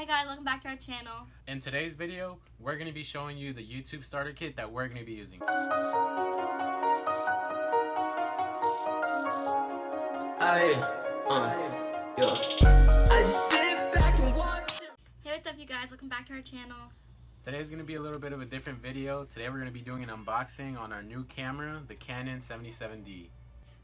guys, welcome back to our channel. In today's video, we're going to be showing you the YouTube starter kit that we're going to be using. Hey, what's up you guys? Welcome back to our channel. Today's going to be a little bit of a different video. Today we're going to be doing an unboxing on our new camera, the Canon 77D.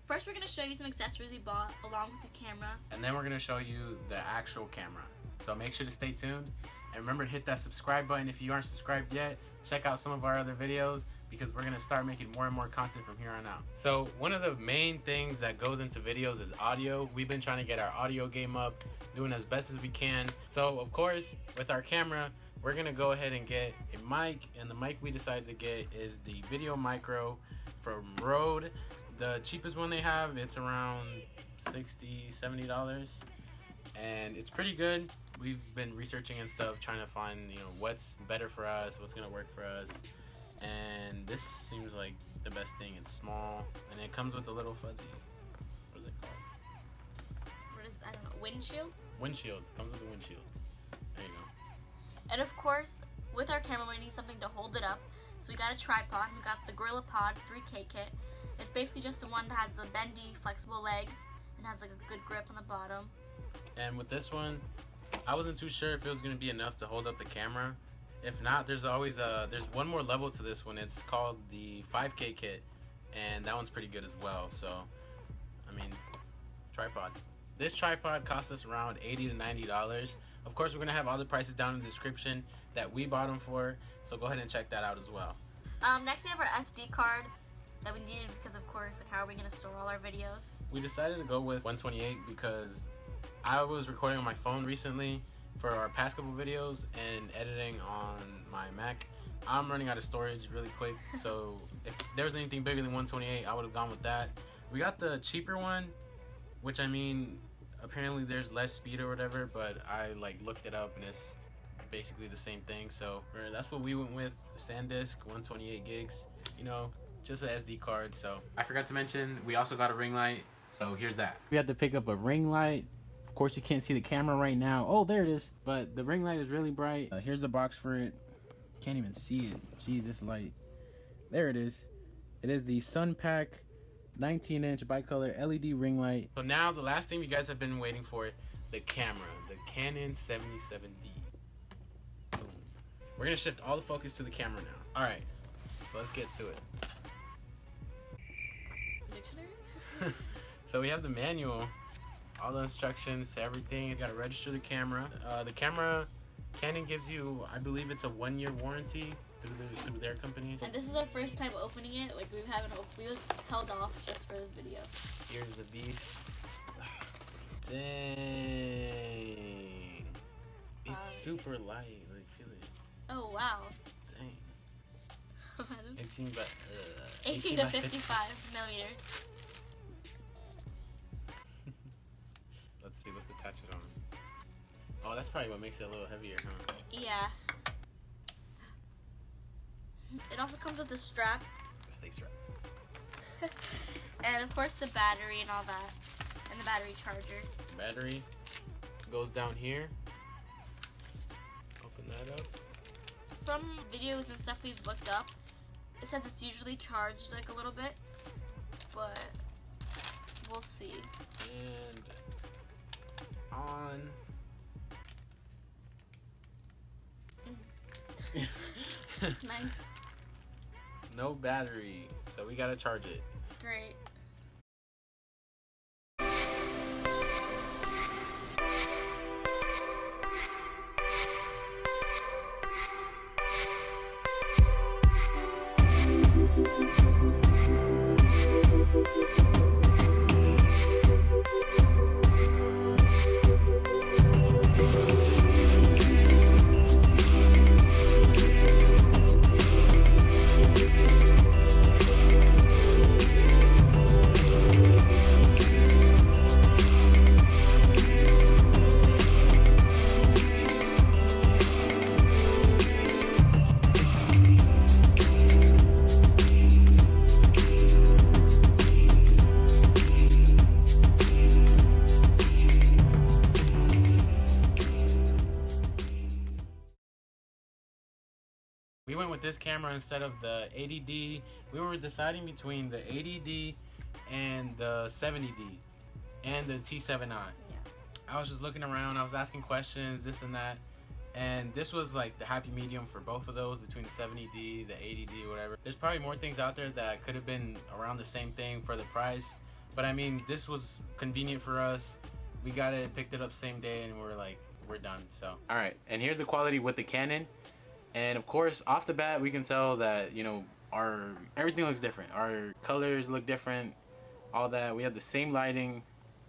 First, we're going to show you some accessories we bought along with the camera. And then we're going to show you the actual camera. So make sure to stay tuned. And remember to hit that subscribe button if you aren't subscribed yet. Check out some of our other videos because we're going to start making more and more content from here on out. So one of the main things that goes into videos is audio. We've been trying to get our audio game up, doing as best as we can. So of course, with our camera, we're going to go ahead and get a mic. And the mic we decided to get is the Video Micro from Rode. The cheapest one they have, it's around $60–70. And it's pretty good. We've been researching and stuff, trying to find, what's better for us, what's gonna work for us. And this seems like the best thing. It's small, and it comes with a little fuzzy. What is it called? What is, I don't know, windshield? Windshield. Comes with a windshield. There you go. And of course, with our camera, we need something to hold it up. So we got a tripod. We got the Gorilla Pod 3K kit. It's basically just the one that has the bendy, flexible legs and has like a good grip on the bottom. And with this one, I wasn't too sure if it was going to be enough to hold up the camera. If not, there's one more level to this one. It's called the 5K kit, and that one's pretty good as well. So, I mean, tripod. This tripod cost us around $80 to $90. Of course, we're going to have all the prices down in the description that we bought them for, so go ahead and check that out as well. Next, we have our SD card that we needed because, of course, like, how are we going to store all our videos? We decided to go with 128 because I was recording on my phone recently for our past couple videos and editing on my Mac. I'm running out of storage really quick, so if there was anything bigger than 128, I would have gone with that. We got the cheaper one, which I mean, apparently there's less speed or whatever, but I looked it up and it's basically the same thing. So that's what we went with, the SanDisk, 128 gigs, just an SD card. So I forgot to mention, we also got a ring light. So here's that. We had to pick up a ring light. Of course, you can't see the camera right now. Oh, there it is. But the ring light is really bright. Here's the box for it. Can't even see it. Jeez, this light. There it is. It is the SunPack 19-inch bicolor LED ring light. So now the last thing you guys have been waiting for, the camera, the Canon 77D. Boom. We're gonna shift all the focus to the camera now. All right, so let's get to it. Dictionary? So we have the manual. All the instructions, everything. It's got to register the camera. The camera, Canon gives you, I believe it's a 1-year warranty through their company. And this is our first time opening it. Like, we held off just for this video. Here's the beast. Dang. It's super light. Like, feel it. Oh, wow. Dang. Imagine. 18 to 55 millimeters. Let's see, let's attach it on. Oh, that's probably what makes it a little heavier, huh? Yeah. It also comes with a strap. Stay strapped. And of course the battery and all that. And the battery charger. Battery goes down here. Open that up. From videos and stuff we've looked up, it says it's usually charged like a little bit. But we'll see. And on. Nice. No battery, so we gotta charge it. Great. We went with this camera instead of the 80D. We were deciding between the 80D and the 70D and the T7i. Yeah. I was just looking around, I was asking questions, this and that, and this was like the happy medium for both of those, between the 70D, the 80D, whatever. There's probably more things out there that could have been around the same thing for the price, but I mean, this was convenient for us. We got it, picked it up same day, and we're like, we're done. So all right, and here's the quality with the Canon. And of course, off the bat, we can tell that, you know, everything looks different. Our colors look different, all that. We have the same lighting.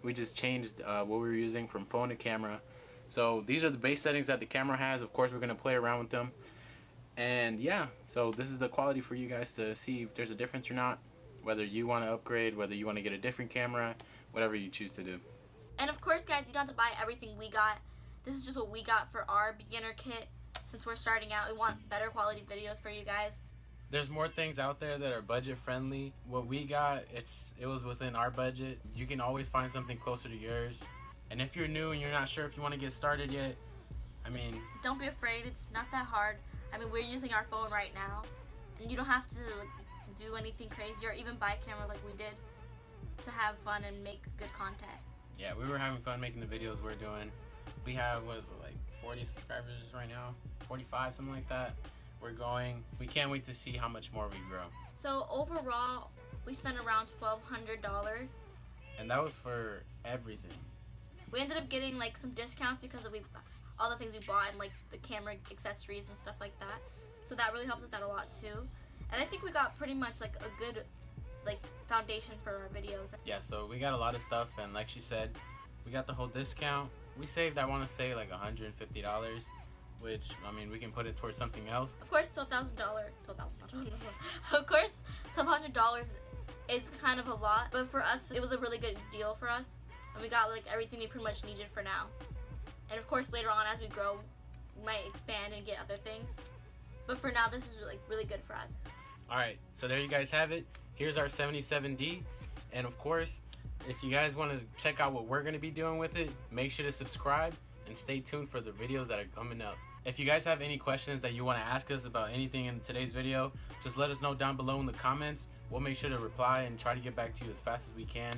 We just changed what we were using from phone to camera. So these are the base settings that the camera has. Of course, we're going to play around with them. And yeah, so this is the quality for you guys to see if there's a difference or not. Whether you want to upgrade, whether you want to get a different camera, whatever you choose to do. And of course, guys, you don't have to buy everything we got. This is just what we got for our beginner kit. Since we're starting out, we want better quality videos for you guys. There's more things out there that are budget friendly. What we got, it was within our budget. You can always find something closer to yours. And if you're new and you're not sure if you want to get started yet, I mean, don't be afraid. It's not that hard. I mean, we're using our phone right now, and you don't have to do anything crazy or even buy a camera like we did to have fun and make good content. Yeah, we were having fun making the videos we're doing. We have, what is it, like 40 subscribers right now? 45, something like that. We're going. We can't wait to see how much more we grow. So overall, we spent around $1,200. And that was for everything. We ended up getting like some discounts because of all the things we bought and like the camera accessories and stuff like that. So that really helped us out a lot too. And I think we got pretty much like a good foundation for our videos. Yeah, so we got a lot of stuff, and like she said, we got the whole discount. We saved, I want to say, like $150, which, I mean, we can put it towards something else. Of course, $12,000. Of course, $1,200 is kind of a lot, but for us, it was a really good deal for us, and we got like everything we pretty much needed for now. And of course, later on, as we grow, we might expand and get other things. But for now, this is like really good for us. All right, so there you guys have it. Here's our 77D, and of course, if you guys want to check out what we're going to be doing with it, make sure to subscribe and stay tuned for the videos that are coming up. If you guys have any questions that you want to ask us about anything in today's video, just let us know down below in the comments. We'll make sure to reply and try to get back to you as fast as we can.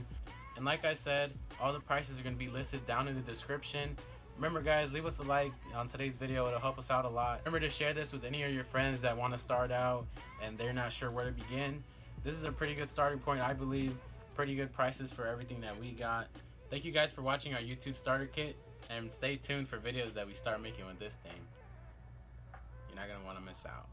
And like I said, all the prices are going to be listed down in the description. Remember guys, leave us a like on today's video. It'll help us out a lot. Remember to share this with any of your friends that want to start out and they're not sure where to begin. This is a pretty good starting point, I believe. Pretty good prices for everything that we got. Thank you guys for watching our YouTube starter kit, and stay tuned for videos that we start making with this thing. You're not going to want to miss out.